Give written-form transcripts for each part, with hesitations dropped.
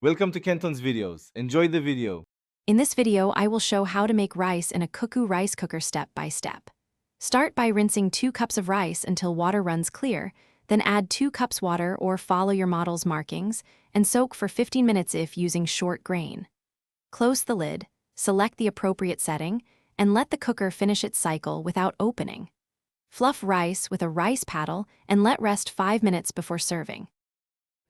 Welcome to Kenton's videos. Enjoy the video. In this video, I will show how to make rice in a Cuckoo rice cooker step by step. Start by rinsing 2 cups of rice until water runs clear, then add 2 cups water or follow your model's markings, and soak for 15 minutes if using short grain. Close the lid, select the appropriate setting, and let the cooker finish its cycle without opening. Fluff rice with a rice paddle and let rest 5 minutes before serving.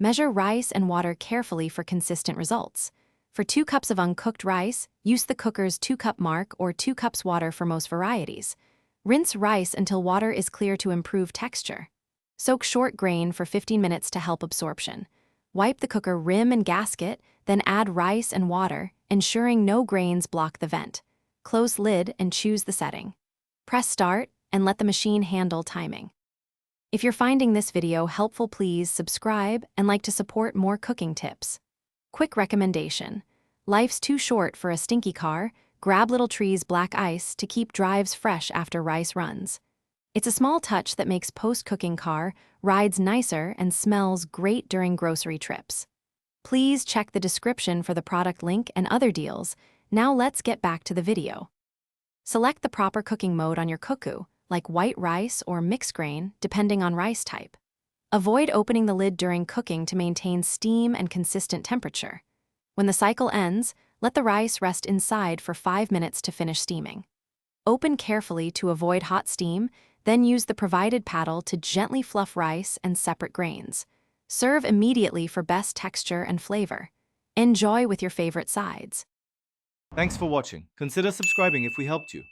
Measure rice and water carefully for consistent results. For 2 cups of uncooked rice, use the cooker's 2-cup mark or 2 cups water for most varieties. Rinse rice until water is clear to improve texture. Soak short grain for 15 minutes to help absorption. Wipe the cooker rim and gasket, then add rice and water, ensuring no grains block the vent. Close lid and choose the setting. Press start and let the machine handle timing. If you're finding this video helpful, please subscribe and like to support more cooking tips. Quick recommendation. Life's too short for a stinky car. Grab Little Tree's black ice to keep drives fresh after rice runs. It's a small touch that makes post-cooking car rides nicer and smells great during grocery trips. Please check the description for the product link and other deals. Now let's get back to the video. Select the proper cooking mode on your Cuckoo, like white rice or mixed grain, depending on rice type. Avoid opening the lid during cooking to maintain steam and consistent temperature. When the cycle ends, let the rice rest inside for 5 minutes to finish steaming. Open carefully to avoid hot steam, then use the provided paddle to gently fluff rice and separate grains. Serve immediately for best texture and flavor. Enjoy with your favorite sides. Thanks for watching. Consider subscribing if we helped you.